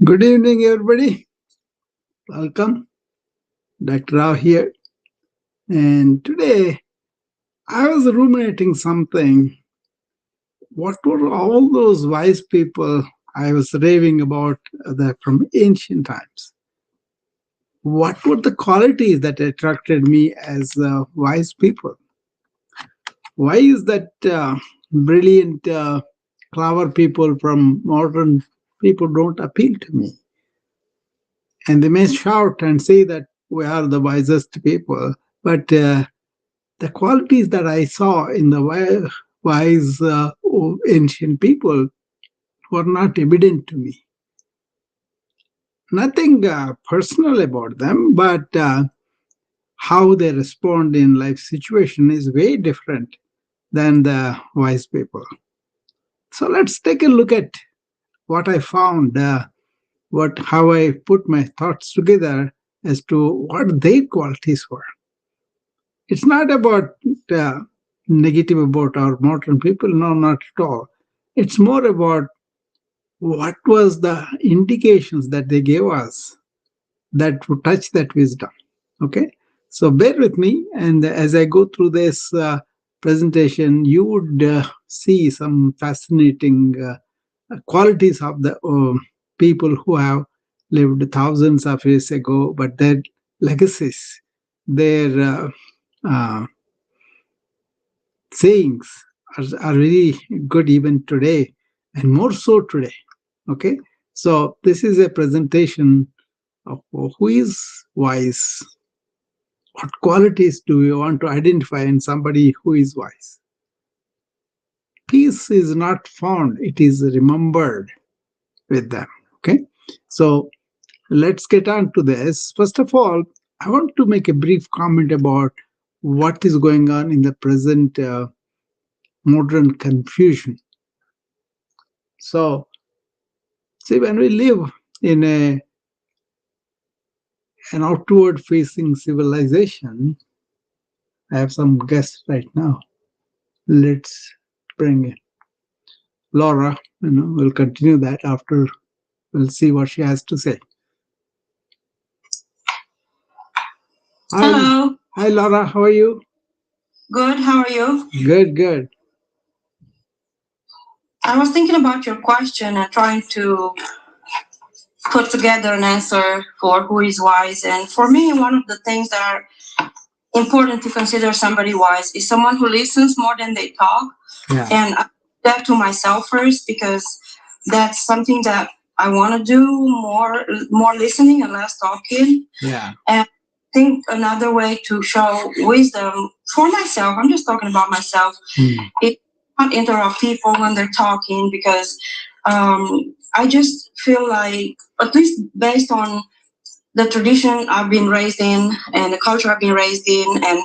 Good evening, everybody. Welcome. Dr. Rao here. And today I was ruminating something. What were all those wise people I was raving about from ancient times? What were the qualities that attracted me as wise people? Why is that brilliant, clever people from modern people don't appeal to me? And they may shout and say that we are the wisest people, but the qualities that I saw in the wise ancient people were not evident to me. Nothing personal about them, but how they respond in life situation is way different than the wise people. So let's take a look at what I found, how I put my thoughts together as to what their qualities were. It's not about uh, negative about our modern people, no, not at all. It's more about what was the indications that they gave us that would touch that wisdom. Okay, so bear with me, and as I go through this presentation, you would see some fascinating qualities of the people who have lived thousands of years ago, but their legacies, their uh, sayings are really good even today, and more so today. Okay, so this is a presentation of who is wise. What qualities do we want to identify in somebody who is wise? Peace is not found, it is remembered with them. Okay, so let's get on to this. First of all, I want to make a brief comment about what is going on in the present modern confusion. So, see, when we live in an outward facing civilization, I have some guests right now. Let's bring in Laura. We'll continue that after. We'll see what she has to say. Hi, Hello. hi, Laura. How are you? Good. How are you? Good, good. I was thinking about your question and trying to put together an answer for who is wise. And for me, one of the things that are important to consider somebody wise is someone who listens more than they talk. Yeah. And I do that to myself first because that's something that I want to do more listening and less talking. Yeah. And I think another way to show wisdom for myself, I'm just talking about myself, is not interrupt people when they're talking because I just feel like, at least based on the tradition I've been raised in and the culture I've been raised in, and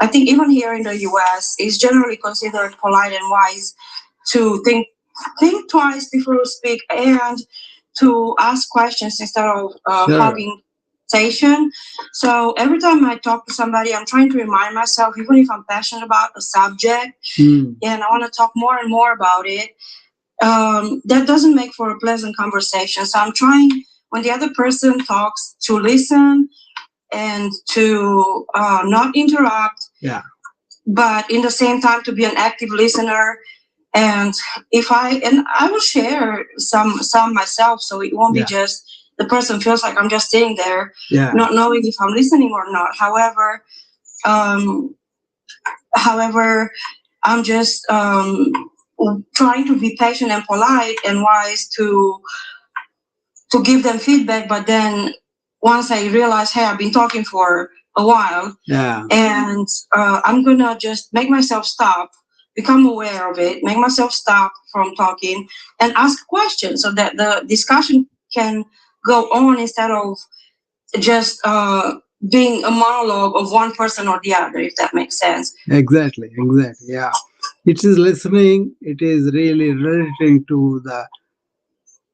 I think even here in the US, it's generally considered polite and wise to think twice before you speak and to ask questions instead of Sure. hogging conversation. So every time I talk to somebody, I'm trying to remind myself, even if I'm passionate about a subject and I want to talk more and more about it, that doesn't make for a pleasant conversation. So I'm trying, when the other person talks, to listen and to not interrupt. Yeah. But in the same time to be an active listener. And I will share some myself, so it won't be just the person feels like I'm just sitting there, not knowing if I'm listening or not. Um, however, I'm just trying to be patient and polite and wise to give them feedback. But then once I realize, hey, I've been talking for a while, and I'm gonna just make myself stop, become aware of it, make myself stop from talking, and ask questions so that the discussion can go on instead of just being a monologue of one person or the other, if that makes sense. Exactly, exactly. Yeah. It is listening, it is really relating to the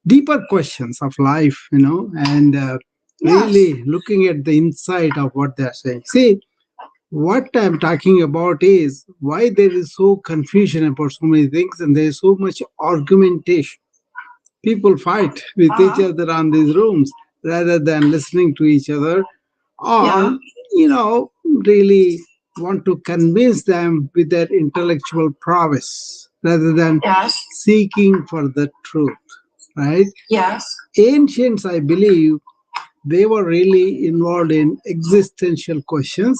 deeper questions of life, and really looking at the insight of what they're saying. See, what I'm talking about is why there is so confusion about so many things and there is so much argumentation. People fight with each other on these rooms rather than listening to each other, or, Yeah. really want to convince them with their intellectual prowess rather than Yes. seeking for the truth, right? Yes. Ancients, I believe, they were really involved in existential questions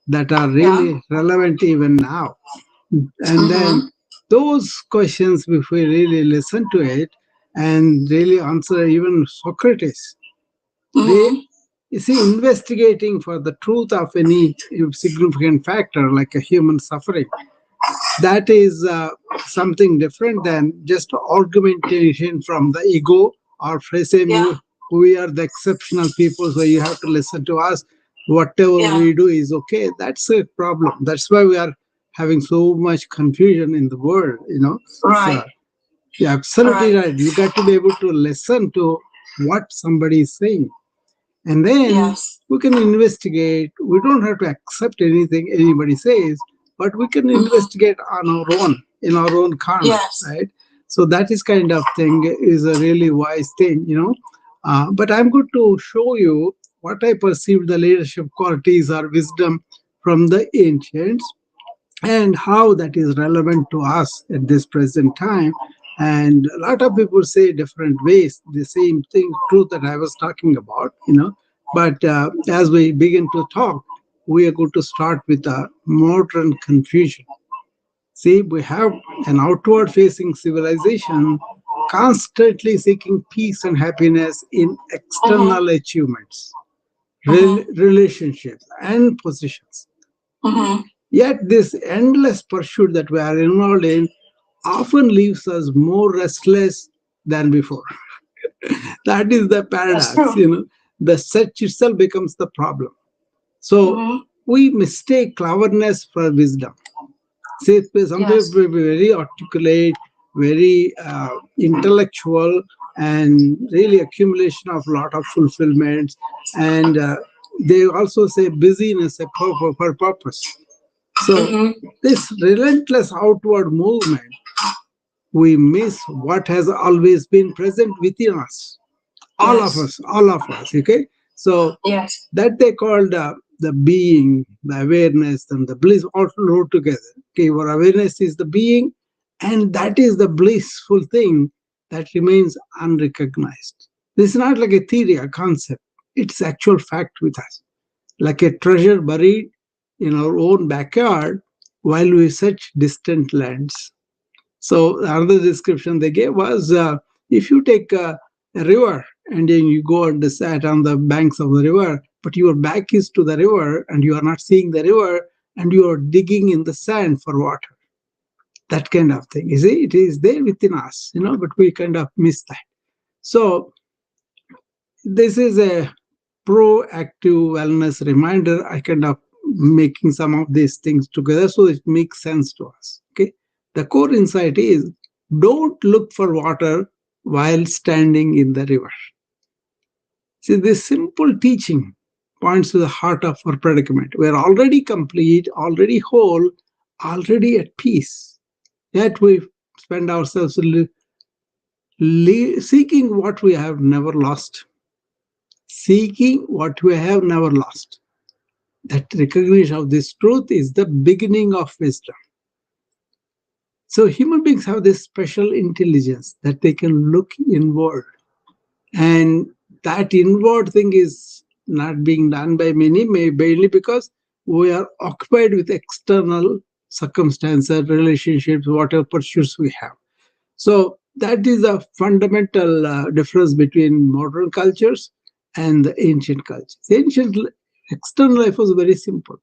that are Yeah. really relevant even now. And Mm-hmm. then those questions, if we really listen to it and really answer, even Socrates, they, Mm-hmm. you see, investigating for the truth of any significant factor like a human suffering, that is something different than just argumentation from the ego, or phrasing Yeah. we are the exceptional people, so you have to listen to us. Whatever Yeah. we do is okay. That's a problem. That's why we are having so much confusion in the world. So Right. you're absolutely Right. right. You got to be able to listen to what somebody is saying, and then Yes. we can investigate. We don't have to accept anything anybody says, but we can Mm-hmm. investigate on our own, in our own karma, Yes. right? So that is kind of thing is a really wise thing. But I'm going to show you what I perceive the leadership qualities or wisdom from the ancients, and how that is relevant to us at this present time. And a lot of people say different ways the same thing, truth that I was talking about. But as we begin to talk, we are going to start with a modern confusion. See, we have an outward facing civilization constantly seeking peace and happiness in Mm-hmm. external achievements, Mm-hmm. relationships, and positions. Mm-hmm. Yet, this endless pursuit that we are involved in often leaves us more restless than before. That is the That's paradox. true. The search itself becomes the problem. So, Mm-hmm. we mistake cleverness for wisdom. See, some people Yes. will be very articulate, very intellectual, and really accumulation of lot of fulfillments. And they also say busyness for purpose. So Mm-hmm. this relentless outward movement, we miss what has always been present within us, Yes. all of us. Okay, so Yes. that they called the being, the awareness, and the bliss all rolled together. Okay, our awareness is the being, and that is the blissful thing that remains unrecognized. This is not like a theory, a concept. It's actual fact with us, like a treasure buried in our own backyard while we search distant lands. So another description they gave was if you take a river and then you go and sat on the banks of the river, but your back is to the river and you are not seeing the river and you are digging in the sand for water. That kind of thing. You see, it is there within us, but we kind of miss that. So this is a proactive wellness reminder. I kind of making some of these things together so it makes sense to us. Okay. The core insight is don't look for water while standing in the river. See, this simple teaching points to the heart of our predicament. We are already complete, already whole, already at peace. Yet we spend ourselves seeking what we have never lost. Seeking what we have never lost. That recognition of this truth is the beginning of wisdom. So human beings have this special intelligence that they can look inward, and that inward thing is not being done by many, mainly because we are occupied with external circumstances, relationships, whatever pursuits we have. So that is a fundamental difference between modern cultures and the ancient cultures. The ancient external life was very simple.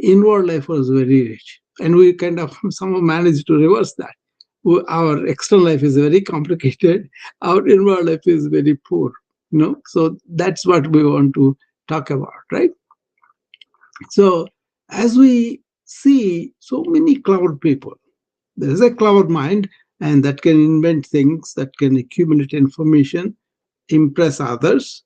Inward life was very rich, and we kind of somehow managed to reverse that. Our external life is very complicated, our inward life is very poor. So that's what we want to talk about, right? So as we see so many clever people, there is a clever mind, and that can invent things, that can accumulate information, impress others,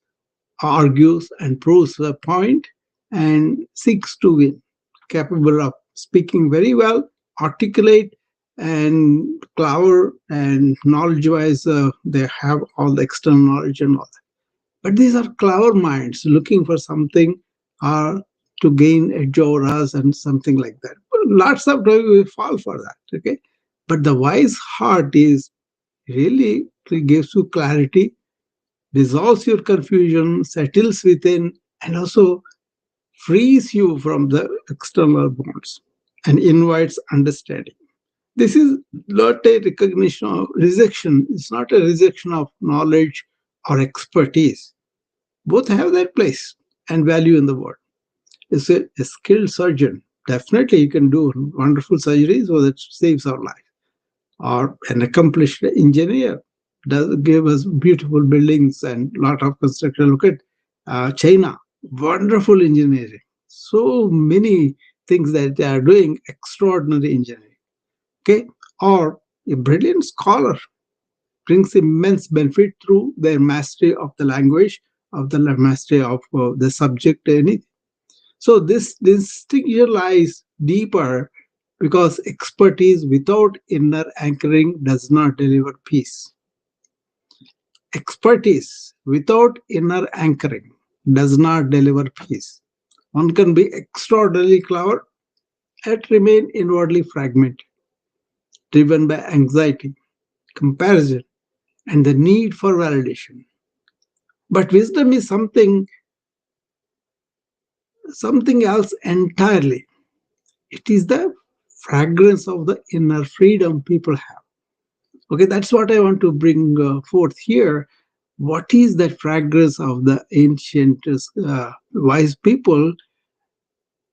argues and proves a point, and seeks to win, capable of speaking very well, articulate, and clever and knowledge-wise, they have all the external knowledge and all that. But these are clever minds looking for something or to gain edge over us and something like that. Lots of times we fall for that. Okay, but the wise heart is really gives you clarity, resolves your confusion, settles within, and also frees you from the external bonds and invites understanding. This is not a recognition of rejection. It's not a rejection of knowledge or expertise. Both have their place and value in the world. Is a skilled surgeon. Definitely, you can do wonderful surgeries so that saves our life. Or an accomplished engineer does give us beautiful buildings and lot of construction. Look at China, wonderful engineering. So many things that they are doing, extraordinary engineering. Okay, or a brilliant scholar brings immense benefit through their mastery of the language, of the mastery of the subject, anything. So this distinction lies deeper because expertise without inner anchoring does not deliver peace. Expertise without inner anchoring does not deliver peace. One can be extraordinarily clever yet remain inwardly fragmented, driven by anxiety, comparison, and the need for validation. But wisdom is something else entirely. It is the fragrance of the inner freedom people have. Okay, that's what I want to bring forth here. What is that fragrance of the ancient wise people?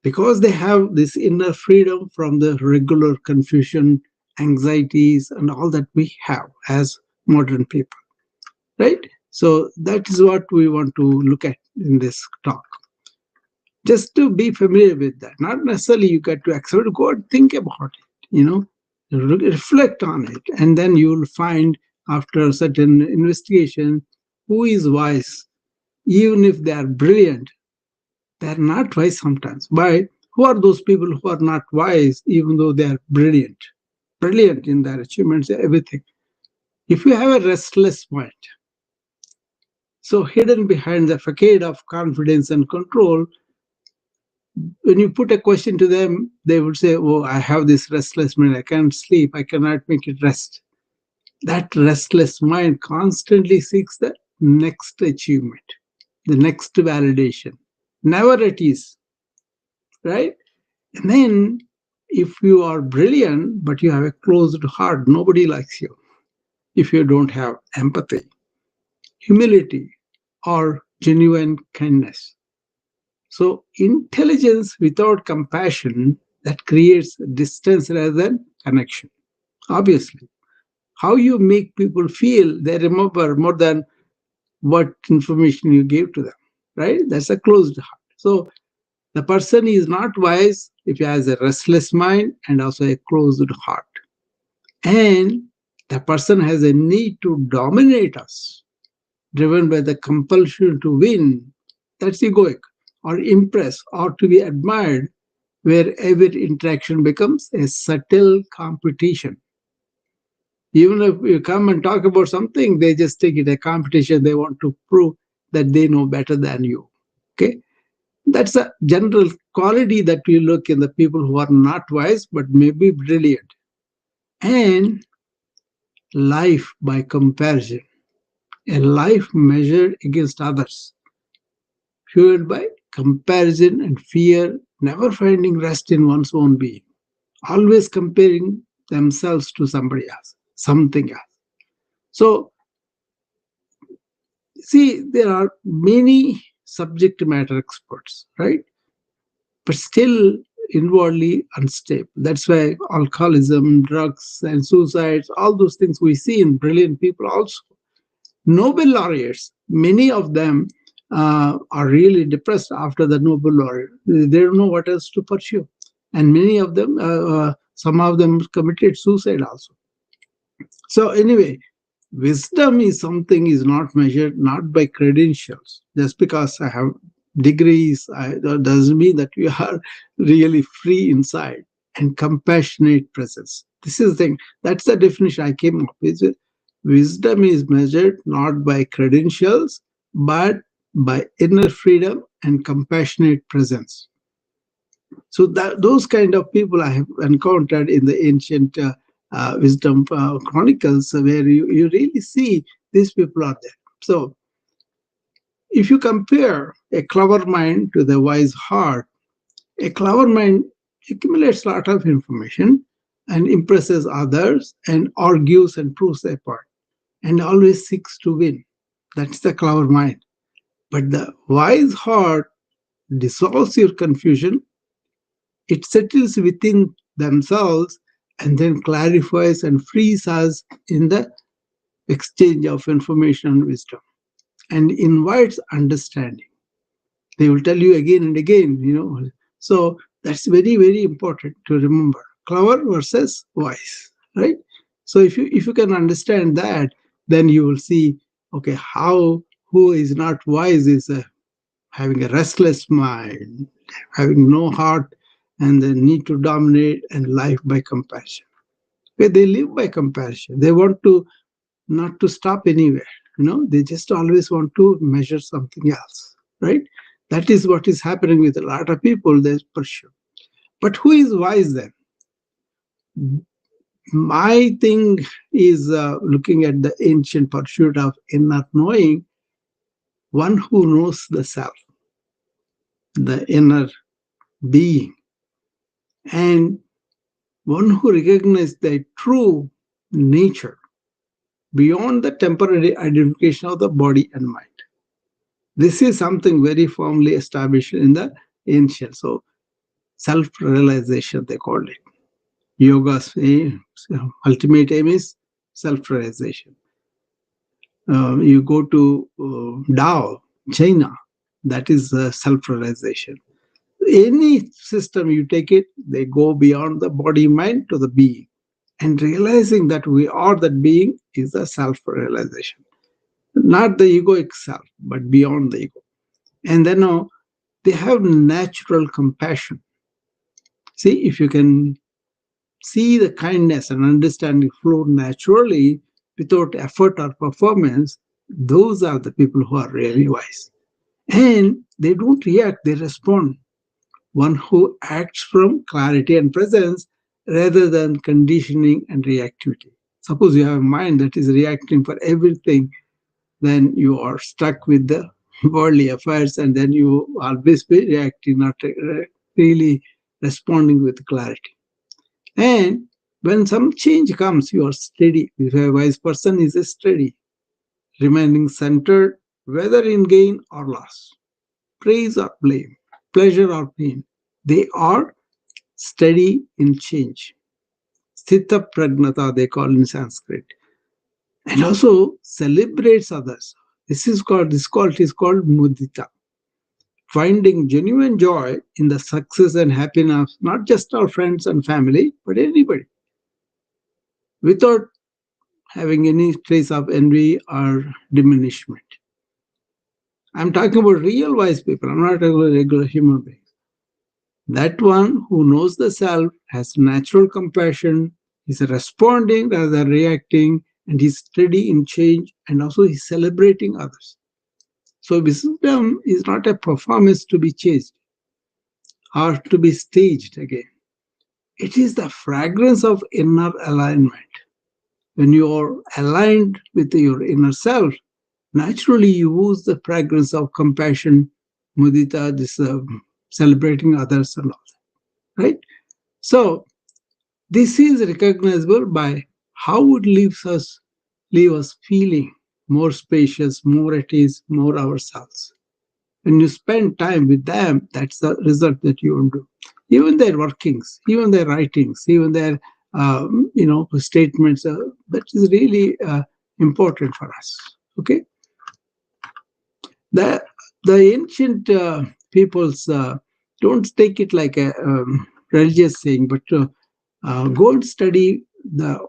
Because they have this inner freedom from the regular confusion, anxieties, and all that we have as modern people, right? So that is what we want to look at in this talk. Just to be familiar with that, not necessarily you get to accept, go and think about it, reflect on it, and then you will find after a certain investigation who is wise. Even if they are brilliant, they are not wise sometimes. Why? Who are those people who are not wise even though they are brilliant? Brilliant in their achievements, everything. If you have a restless mind, so hidden behind the facade of confidence and control, when you put a question to them, they would say, oh, I have this restless mind. I can't sleep. I cannot make it rest. That restless mind constantly seeks the next achievement, the next validation. Never at ease, right? And then if you are brilliant, but you have a closed heart, nobody likes you. If you don't have empathy, humility, or genuine kindness. So intelligence without compassion, that creates distance rather than connection. Obviously, how you make people feel, they remember more than what information you gave to them, right? That's a closed heart. So the person is not wise if he has a restless mind and also a closed heart. And the person has a need to dominate us, driven by the compulsion to win. That's egoic, or impress, or to be admired, where every interaction becomes a subtle competition. Even if you come and talk about something, they just take it a competition. They want to prove that they know better than you. Okay, that's a general quality that we look in the people who are not wise but maybe brilliant. And life by comparison, a life measured against others, fueled by comparison and fear, never finding rest in one's own being, always comparing themselves to somebody else, something else. So, see, there are many subject matter experts, right? But still inwardly unstable. That's why alcoholism, drugs, and suicides, all those things we see in brilliant people also. Nobel laureates, many of them are really depressed after the Nobel laureate. They don't know what else to pursue. And many of them, some of them committed suicide also. So anyway, wisdom is something is not measured not by credentials. Just because I have degrees, that doesn't mean that you are really free inside. And compassionate presence. This is the thing. That's the definition I came up with. Wisdom is measured not by credentials, but by inner freedom and compassionate presence. So that those kind of people I have encountered in the ancient wisdom chronicles, where you really see these people are there. So if you compare a clever mind to the wise heart, a clever mind accumulates a lot of information and impresses others and argues and proves their point and always seeks to win. That's the clever mind. But the wise heart dissolves your confusion, it settles within themselves and then clarifies and frees us in the exchange of information and wisdom and invites understanding. They will tell you again and again, So that's very, very important to remember. Clever versus wise, right? So if you can understand that, then you will see, okay, how who is not wise is having a restless mind, having no heart, and the need to dominate and life by compassion. Where they live by compassion, they want to not to stop anywhere. They just always want to measure something else, right? That is what is happening with a lot of people. They pursue. But who is wise then? My thing is looking at the ancient pursuit of inner knowing, one who knows the self, the inner being, and one who recognizes the true nature beyond the temporary identification of the body and mind. This is something very firmly established in the ancient. So self-realization, they called it. Yoga's ultimate aim is self-realization. You go to Tao, China, that is self-realization. Any system you take it, they go beyond the body, mind to the being. And realizing that we are that being is a self-realization. Not the egoic self, but beyond the ego. And then they have natural compassion. See, if you can see the kindness and understanding flow naturally without effort or performance, those are the people who are really wise. And they don't react, they respond. One who acts from clarity and presence rather than conditioning and reactivity. Suppose you have a mind that is reacting for everything, then you are stuck with the worldly affairs, and then you always be reacting, not really responding with clarity. And when some change comes, you are steady. If a wise person is steady, remaining centered, whether in gain or loss, praise or blame, pleasure or pain. They are steady in change. Sthita pragnata, they call in Sanskrit. And also celebrates others. This quality is called mudita. Finding genuine joy in the success and happiness, not just our friends and family, but anybody, without having any trace of envy or diminishment. I'm talking about real wise people. I'm not talking about regular human beings. That one who knows the self has natural compassion, is responding rather than reacting, and he's steady in change, and also he's celebrating others. So wisdom is not a performance to be chased or to be staged again. It is the fragrance of inner alignment. When you are aligned with your inner self, naturally you use the fragrance of compassion, mudita, this celebrating others and all that, right? So this is recognizable by how it leaves us feeling more spacious, more at ease, more ourselves. When you spend time with them, that's the result that you will do. Even their workings, even their writings, even their statements, that is really important for us. Okay, the ancient peoples don't take it like a religious saying, but go and study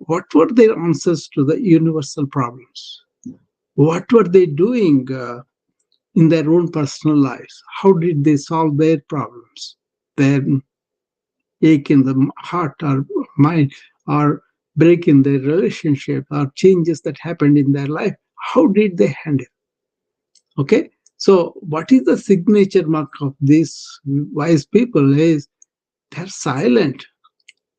what were their answers to the universal problems. What were they doing in their own personal lives? How did they solve their problems, their ache in the heart or mind, or break in their relationship or changes that happened in their life, how did they handle? Okay, so what is the signature mark of these wise people is they're silent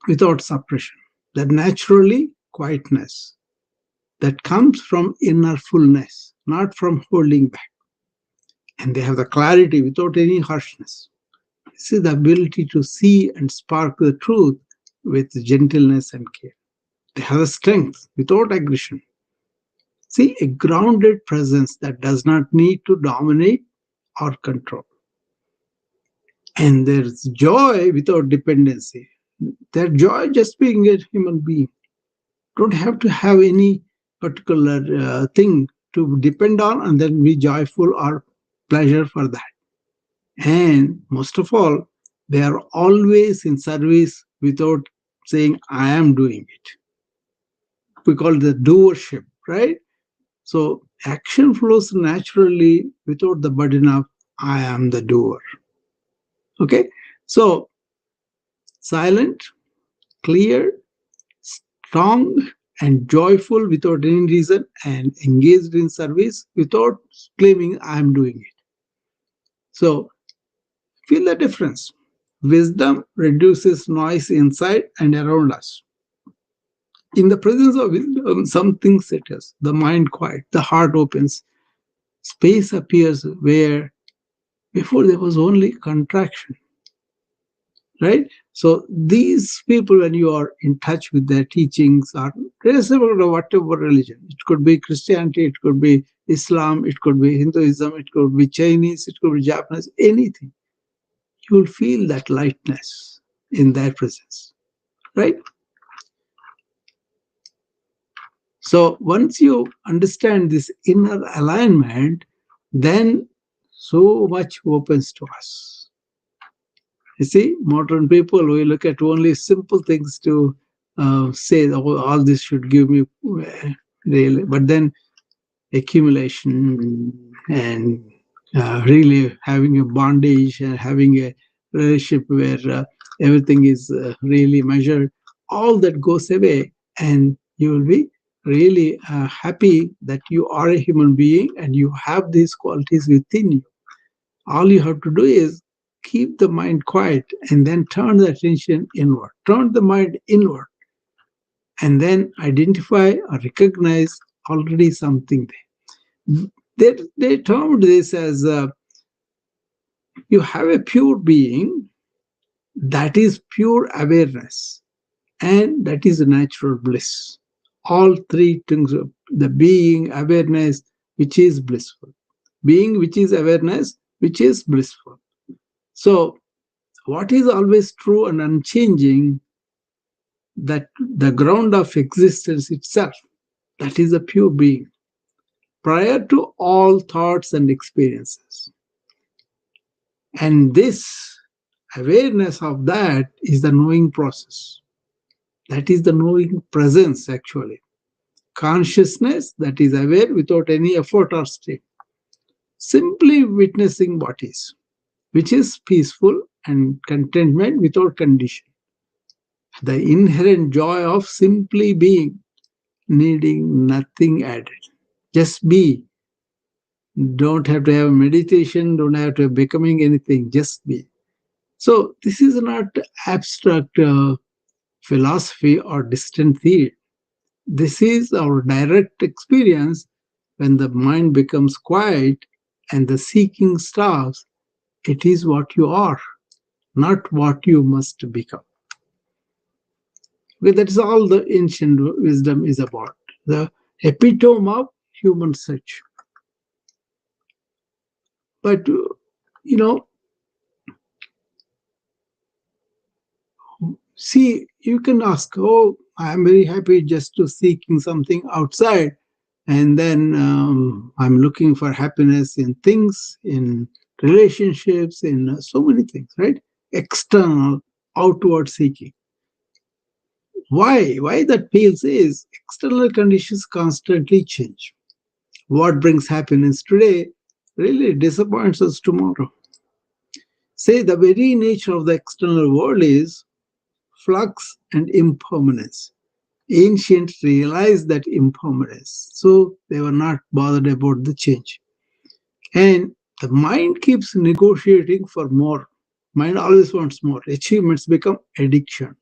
without suppression. That naturally quietness that comes from inner fullness, not from holding back. And they have the clarity without any harshness. This is the ability to see and spark the truth with gentleness and care. They have a strength without aggression. See, a grounded presence that does not need to dominate or control. And there's joy without dependency. Their joy just being a human being. Don't have to have any particular thing to depend on and then be joyful or pleasure for that. And most of all, they are always in service without saying, I am doing it. We call it the doership, right? So action flows naturally without the burden of, I am the doer. Okay? So silent, clear, strong, and joyful without any reason, and engaged in service without claiming I am doing it. So feel the difference. Wisdom reduces noise inside and around us. In the presence of wisdom, something settles, the mind quiet, the heart opens, space appears where before there was only contraction, right? So these people, when you are in touch with their teachings, are irrespective of whatever religion. It could be Christianity, it could be Islam, it could be Hinduism, it could be Chinese, it could be Japanese, anything. You will feel that lightness in their presence, right? So once you understand this inner alignment, then so much opens to us. You see, modern people, we look at only simple things to say, oh, all this should give me really, but then accumulation and really having a bondage and having a relationship where everything is really measured, all that goes away, and you will be really happy that you are a human being and you have these qualities within you. All you have to do is keep the mind quiet and then turn the attention inward. Turn the mind inward and then identify or recognize already something there. They termed this as you have a pure being that is pure awareness and that is natural bliss. All three things, the being, awareness, which is blissful. Being, which is awareness, which is blissful. So what is always true and unchanging, that the ground of existence itself, that is a pure being, prior to all thoughts and experiences. And this awareness of that is the knowing process. That is the knowing presence, actually. Consciousness that is aware without any effort or state. Simply witnessing what is, which is peaceful and contentment without condition. The inherent joy of simply being, needing nothing added. Just be. Don't have to have meditation, don't have to have becoming anything, just be. So this is not abstract philosophy or distant theory. This is our direct experience when the mind becomes quiet and the seeking stops. It is what you are, not what you must become. Okay, that is all the ancient wisdom is about. The epitome of human search. But, see, you can ask, oh, I'm very happy just to seeking something outside. And then I'm looking for happiness in things, in relationships, in so many things, right? External, outward seeking. Why that fails is external conditions constantly change. What brings happiness today really disappoints us tomorrow. Say the very nature of the external world is flux and impermanence. Ancients realized that impermanence, so they were not bothered about the change. And the mind keeps negotiating for more. Mind always wants more. Achievements become addiction.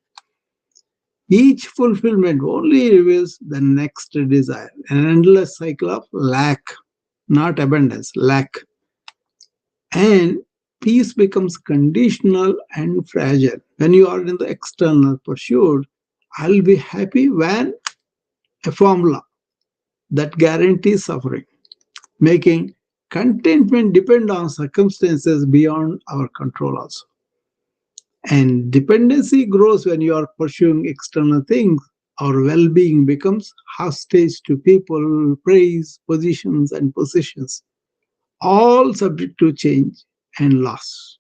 Each fulfillment only reveals the next desire, an endless cycle of lack, not abundance, lack. And peace becomes conditional and fragile. When you are in the external pursuit, I'll be happy when a formula that guarantees suffering, making contentment depend on circumstances beyond our control also. And dependency grows when you are pursuing external things. Our well being becomes hostage to people, praise, positions, and possessions, all subject to change and loss.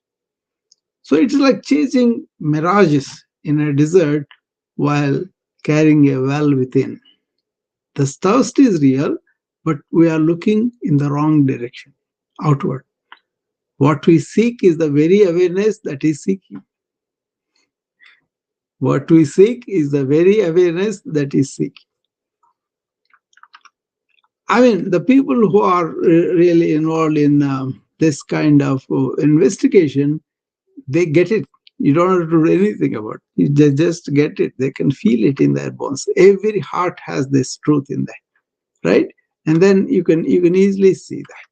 So it's like chasing mirages in a desert while carrying a well within. The thirst is real, but we are looking in the wrong direction, outward. What we seek is the very awareness that is seeking. What we seek is the very awareness that is seeking. I mean, the people who are really involved in this kind of investigation, they get it. You don't have to do anything about it. They just get it. They can feel it in their bones. Every heart has this truth in there, right? And then you can easily see that.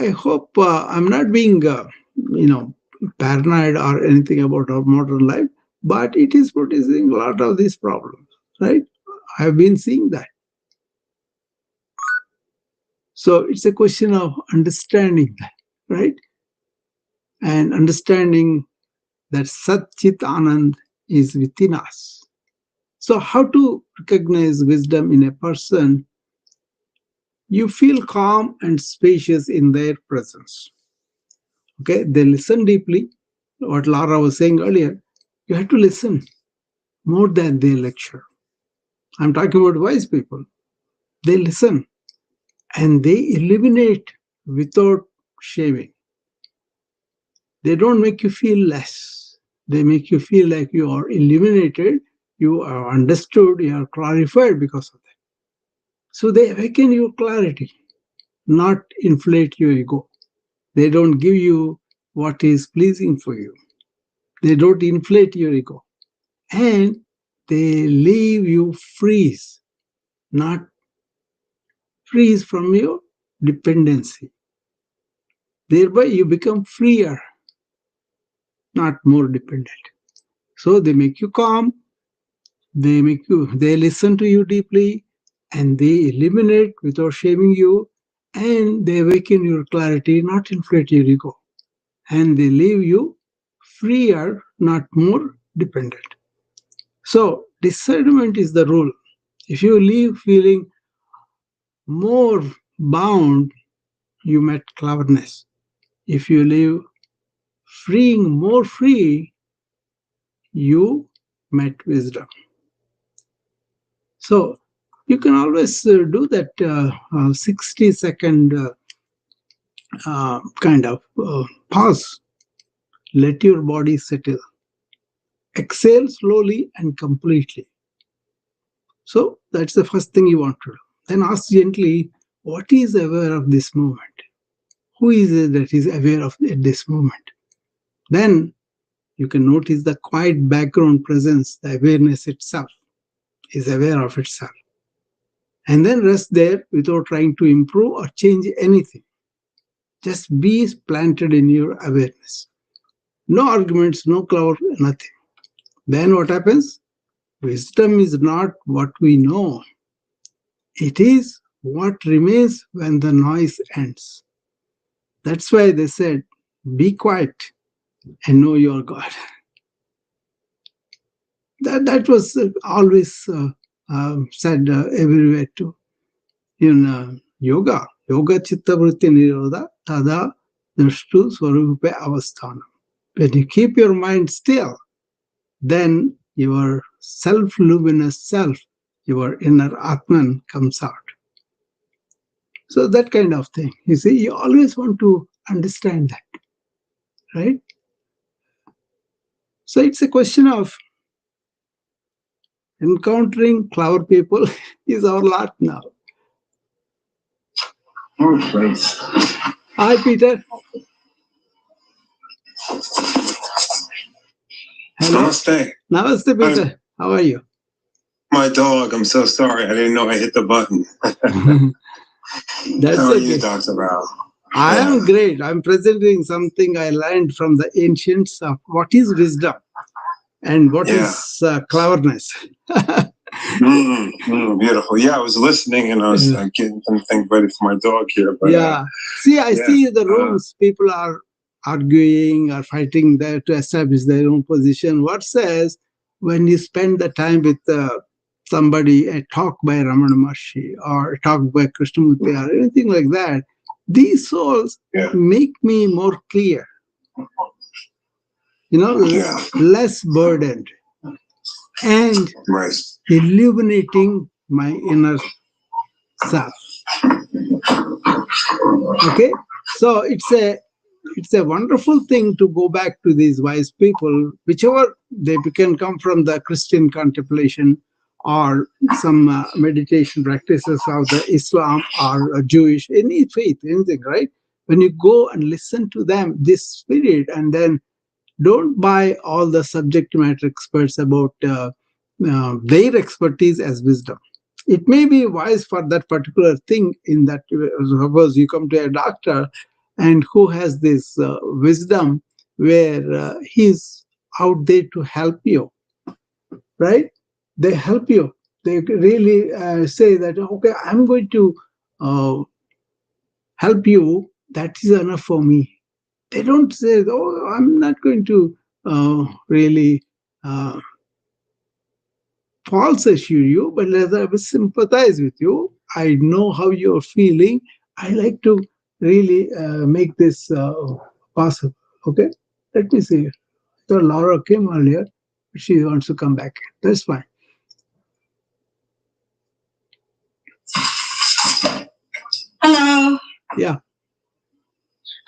I hope I'm not being paranoid or anything about our modern life, but it is producing a lot of these problems, right? I've been seeing that. So it's a question of understanding that, right? And understanding that Sat Chit Anand is within us. So, how to recognize wisdom in a person? You feel calm and spacious in their presence. Okay, they listen deeply. What Lara was saying earlier, you have to listen more than they lecture. I'm talking about wise people. They listen and they eliminate without shaming. They don't make you feel less. They make you feel like you are illuminated, you are understood, you are clarified because of that. So they awaken your clarity, not inflate your ego. They don't give you what is pleasing for you. They don't inflate your ego. And they leave you freeze, not freeze from your dependency. Thereby you become freer, not more dependent. So they make you calm, they listen to you deeply, and they eliminate without shaming you, and they awaken your clarity, not inflate your ego. And they leave you freer, not more dependent. So discernment is the rule. If you leave feeling more bound, you met cleverness. If you live freeing more free, you met wisdom. So you can always do that 60-second kind of pause. Let your body settle. Exhale slowly and completely. So that's the first thing you want to do. Then ask gently, what is aware of this moment? Who is it that is aware of at this moment? Then you can notice the quiet background presence, the awareness itself is aware of itself. And then rest there without trying to improve or change anything. Just be planted in your awareness. No arguments, no cloud, nothing. Then what happens? Wisdom is not what we know. It is what remains when the noise ends. That's why they said, be quiet and know your God. That was always said everywhere too. In yoga, yoga chitta vritti nirodha tada drashtu swarupe avasthanam. When you keep your mind still, then your self-luminous self, your inner Atman comes out. So that kind of thing. You see, you always want to understand that, right? So it's a question of Encountering clever people is our lot now. Oh, please. Hi, Peter. Hello. Namaste. Namaste, Peter. How are you? My dog. I'm so sorry. I didn't know I hit the button. That's How are okay. you, Dr. Rao? I am great. I'm presenting something I learned from the ancients of what is wisdom and what is cleverness. Beautiful. Yeah, I was listening and I was getting something ready for my dog here. But, See, I see the rooms. People are arguing or fighting there to establish their own position. What says when you spend the time with somebody, a talk by Ramana Maharshi or a talk by Krishnamurti or anything like that, these souls make me more clear, less burdened and illuminating my inner self. Okay, so it's a wonderful thing to go back to these wise people, whichever they can come from the Christian contemplation or some meditation practices of the Islam or Jewish, any faith, anything, right? When you go and listen to them, this spirit, and then don't buy all the subject matter experts about their expertise as wisdom. It may be wise for that particular thing in that, suppose you come to a doctor and who has this wisdom where he's out there to help you, right? They help you. They really say that, okay, I'm going to help you. That is enough for me. They don't say, oh, I'm not going to really false assure you, but as I will sympathize with you, I know how you're feeling. I like to really make this possible. Okay, let me see. So Laura came earlier. She wants to come back. That's fine. Hello. Yeah.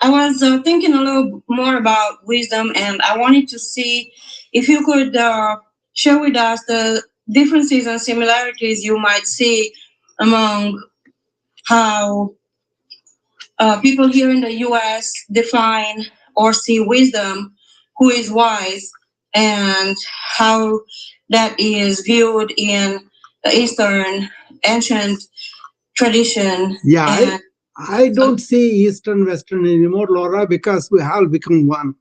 I was thinking a little more about wisdom, and I wanted to see if you could share with us the differences and similarities you might see among how people here in the US define or see wisdom, who is wise, and how that is viewed in the Eastern ancient tradition. Yeah, I don't see Eastern, Western anymore, Laura, because we have become one.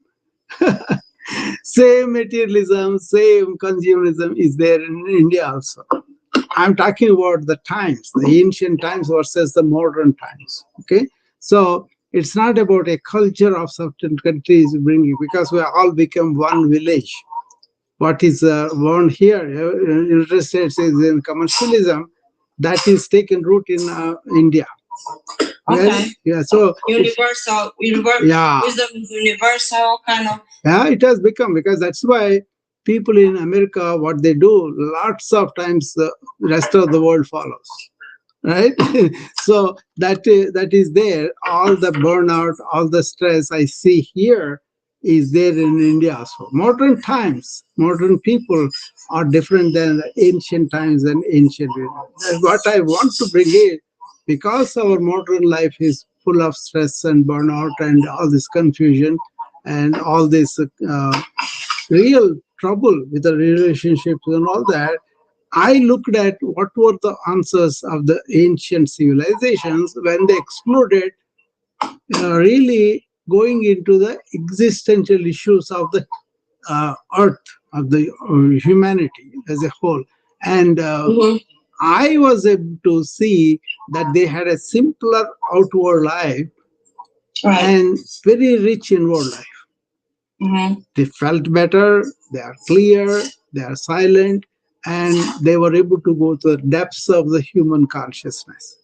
Same materialism, same consumerism is there in India also. I'm talking about the times, the ancient times versus the modern times. Okay, so it's not about a culture of certain countries bringing, because we all become one village. What is born here in the United States is in commercialism that is taken root in India. Okay. Yeah. So universal. Yeah. Wisdom is universal, kind of. Yeah, it has become, because that's why people in America, what they do, lots of times the rest of the world follows, right? So that is there. All the burnout, all the stress I see here is there in India also. Modern times, modern people are different than the ancient times and ancient. That's what I want to bring in, because our modern life is full of stress and burnout and all this confusion and all this real trouble with the relationships and all that. I looked at what were the answers of the ancient civilizations when they explored really going into the existential issues of the earth, of the humanity as a whole. And I was able to see that they had a simpler outward life and very rich inward life. They felt better, they are clear, they are silent, and they were able to go to the depths of the human consciousness.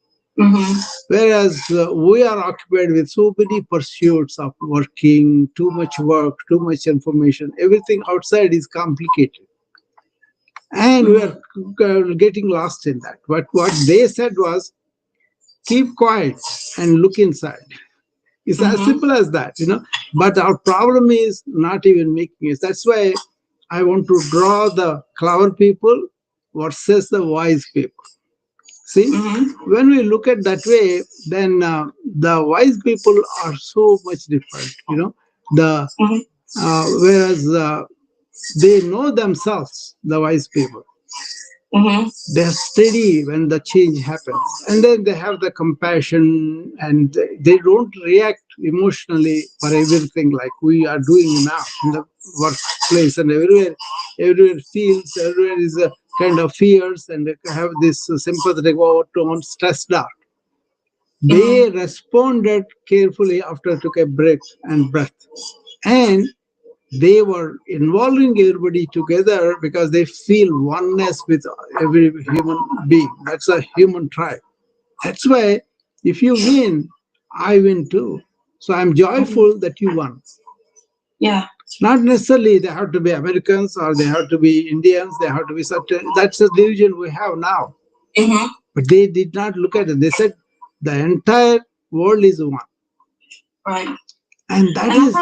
Whereas we are occupied with so many pursuits of working, too much work, too much information, everything outside is complicated. And we are getting lost in that. But what they said was, keep quiet and look inside. It's as simple as that, But our problem is not even making it. That's why I want to draw the clever people versus the wise people. See, when we look at that way, then the wise people are so much different. The whereas they know themselves, the wise people. They're steady when the change happens, and then they have the compassion, and they don't react emotionally for everything like we are doing now in the workplace and everywhere. Everywhere feels, everywhere is a kind of fears, and they have this sympathetic overtone, stressed out. They responded carefully after took a break and breath, and they were involving everybody together because they feel oneness with every human being. That's a human tribe. That's why if you win, I win too. So I'm joyful that you won. Yeah. Not necessarily they have to be Americans or they have to be Indians, they have to be certain. That's the division we have now. But they did not look at it. They said the entire world is one. Right. And that is,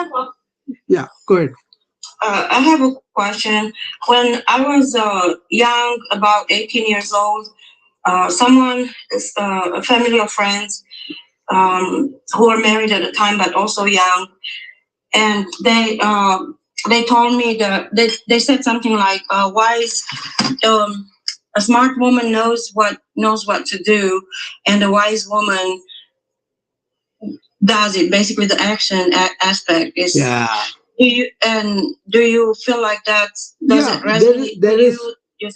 yeah, go ahead. I have a question. When I was young, about 18 years old, someone, a family of friends who were married at the time but also young, and they told me that they said something like, "Wise, a smart woman knows what to do, and a wise woman does it." Basically, the action aspect is. Yeah. Do you feel like that? Does it resonate with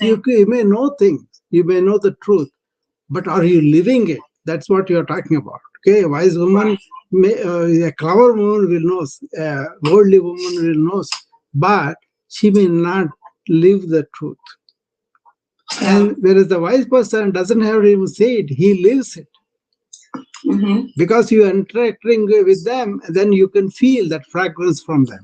you? You may know things, you may know the truth, but are you living it? That's what you're talking about. Okay, a wise woman, a clever woman will know, a worldly woman will know, but she may not live the truth. And whereas the wise person doesn't have to even say it, he lives it. Because you are interacting with them, then you can feel that fragrance from them.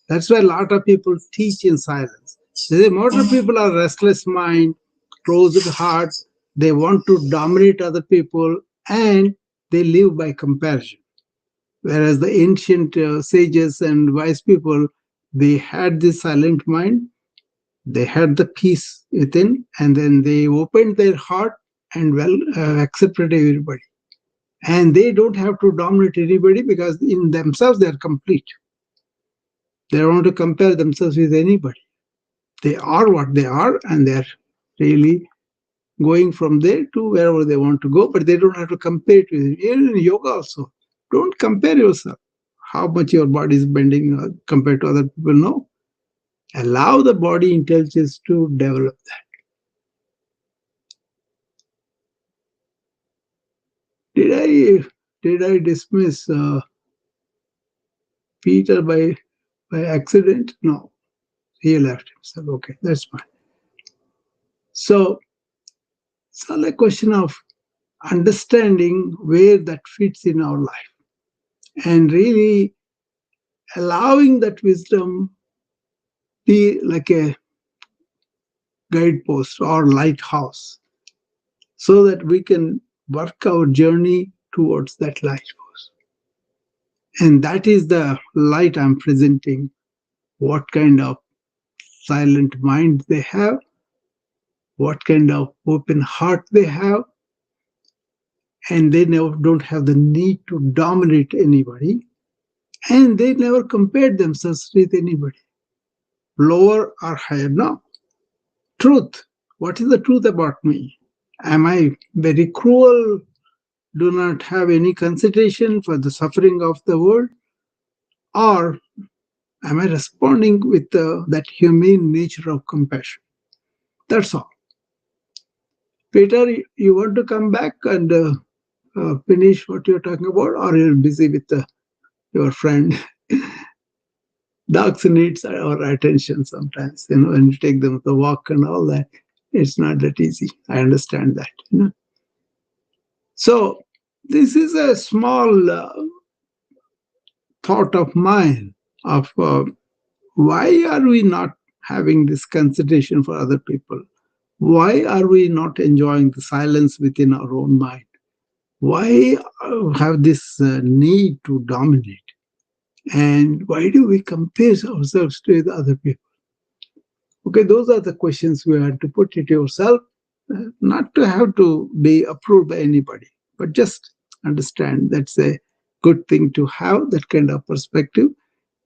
That's why a lot of people teach in silence. Most of people are restless mind, closed heart. They want to dominate other people, and they live by comparison. Whereas the ancient sages and wise people, they had this silent mind. They had the peace within, and then they opened their heart and accepted everybody. And they don't have to dominate anybody because in themselves they are complete. They don't want to compare themselves with anybody. They are what they are, and they're really going from there to wherever they want to go, but they don't have to compare it with it. Even in yoga also, don't compare yourself. How much your body is bending compared to other people, no. Allow the body intelligence to develop that. Did I dismiss Peter by accident? No. He left himself. Okay, that's fine. So it's all a question of understanding where that fits in our life and really allowing that wisdom be like a guidepost or lighthouse so that we can work our journey towards that lighthouse. And that is the light I'm presenting, what kind of silent mind they have, what kind of open heart they have, and they never don't have the need to dominate anybody, and they never compared themselves with anybody, lower or higher. No. Truth. What is the truth about me? Am I very cruel? Do not have any consideration for the suffering of the world? Or am I responding with that humane nature of compassion? That's all. Peter, you want to come back and finish what you're talking about, or you're busy with your friend? Dogs needs our attention sometimes, when you take them to walk and all that. It's not that easy. I understand that. So this is a small thought of mine of why are we not having this consideration for other people? Why are we not enjoying the silence within our own mind? Why have this need to dominate? And why do we compare ourselves to the other people? Okay, those are the questions we have to put it yourself, not to have to be approved by anybody, but just understand that's a good thing to have that kind of perspective,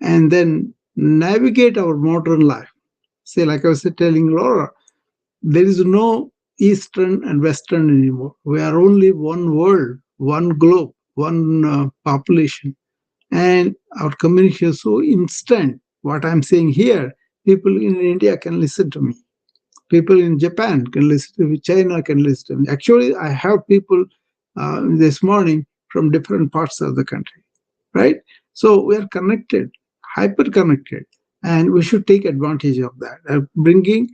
and then navigate our modern life. Say, like I was telling Laura, there is no Eastern and Western anymore. We are only one world, one globe, one population, and our communication is so instant. What I'm saying here, people in India can listen to me. People in Japan can listen to me. China can listen to me. Actually, I have people this morning from different parts of the country, right? So we are connected, hyper connected, and we should take advantage of that. Bringing,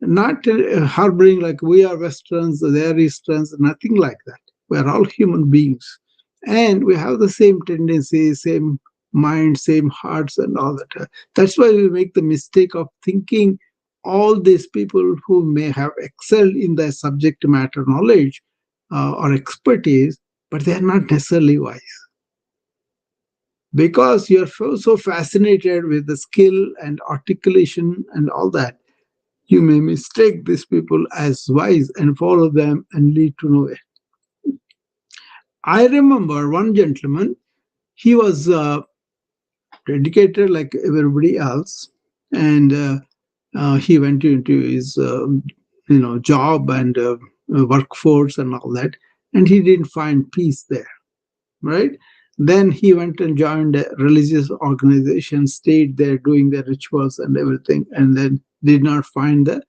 not harboring like we are Westerns, they are Easterns, nothing like that. We are all human beings, and we have the same tendencies, same mind, same hearts, and all that. That's why we make the mistake of thinking all these people who may have excelled in their subject matter knowledge or expertise, but they are not necessarily wise. Because you're so fascinated with the skill and articulation and all that, you may mistake these people as wise and follow them and lead to nowhere. I remember one gentleman, he was dedicated like everybody else, and he went into his job and workforce and all that, and he didn't find peace there, right? Then he went and joined a religious organization, stayed there doing the rituals and everything, and then did not find the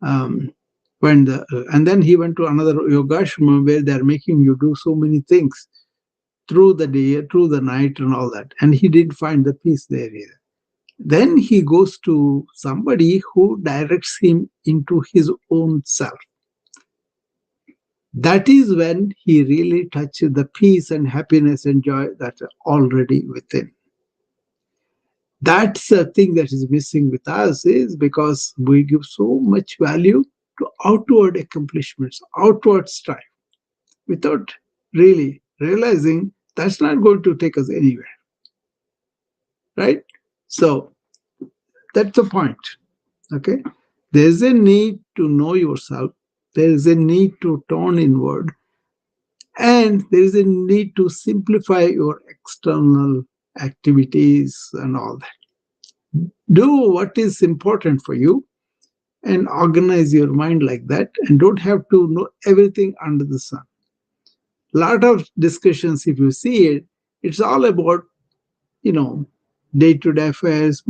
and then he went to another yogashram where they're making you do so many things through the day, through the night, and all that, and he didn't find the peace there either. Then he goes to somebody who directs him into his own self. That is when he really touches the peace and happiness and joy that are already within. That's the thing that is missing with us, is because we give so much value to outward accomplishments, outward strife, without really realizing that's not going to take us anywhere, right? So that's the point. Okay, there's a need to know yourself. There is a need to turn inward, and there is a need to simplify your external activities and all that. Do what is important for you and organize your mind like that, and don't have to know everything under the sun. A lot of discussions, if you see it, it's all about, day-to-day affairs.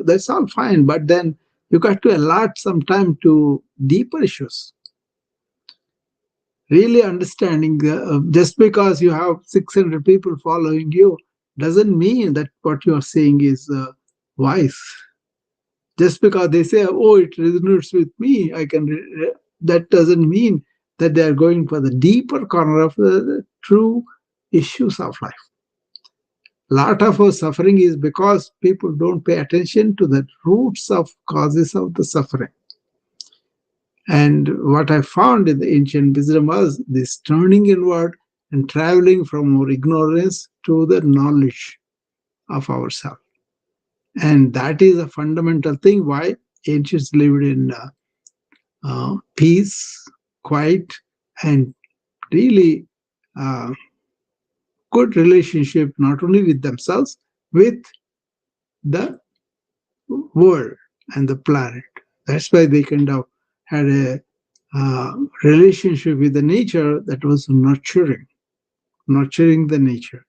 That's all fine, but then you got to allot some time to deeper issues. Really understanding, just because you have 600 people following you doesn't mean that what you are saying is wise. Just because they say, oh, it resonates with me, that doesn't mean that they are going for the deeper corner of the true issues of life. A lot of our suffering is because people don't pay attention to the roots of causes of the suffering. And what I found in the ancient wisdom was this turning inward and traveling from our ignorance to the knowledge of ourselves. And that is a fundamental thing why ancients lived in peace, quiet, and really good relationship, not only with themselves, with the world and the planet. That's why they kind of had a relationship with the nature that was nurturing the nature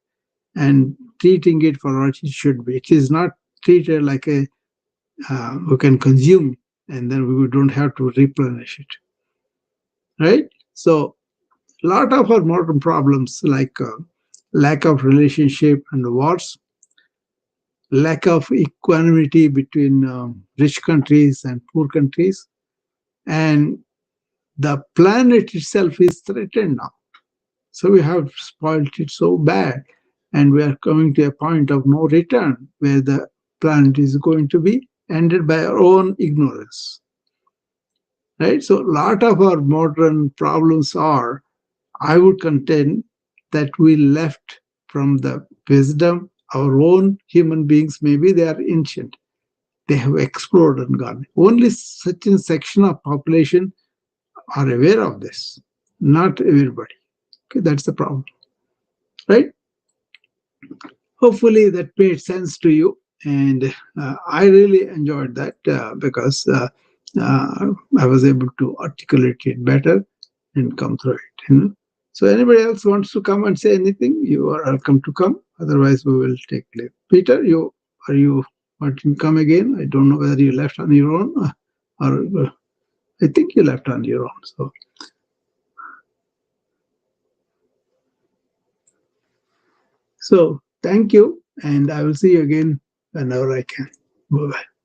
and treating it for what it should be. It is not treated like a we can consume and then we don't have to replenish it, right? So a lot of our modern problems, like lack of relationship and wars, lack of equanimity between rich countries and poor countries, and the planet itself is threatened now. So we have spoiled it so bad, and we are coming to a point of no return where the planet is going to be ended by our own ignorance. Right? So a lot of our modern problems are, I would contend, that we left from the wisdom, our own human beings, maybe they are ancient, they have exploded and gone. Only such a section of population are aware of this, not everybody. Okay, that's the problem, right? Hopefully that made sense to you, and I really enjoyed that because I was able to articulate it better and come through it. So anybody else wants to come and say anything, you are welcome to come. Otherwise, we will take leave. Peter, are you wanting to come again? I don't know whether you left on your own or I think you left on your own. So thank you, and I will see you again whenever I can. Bye-bye.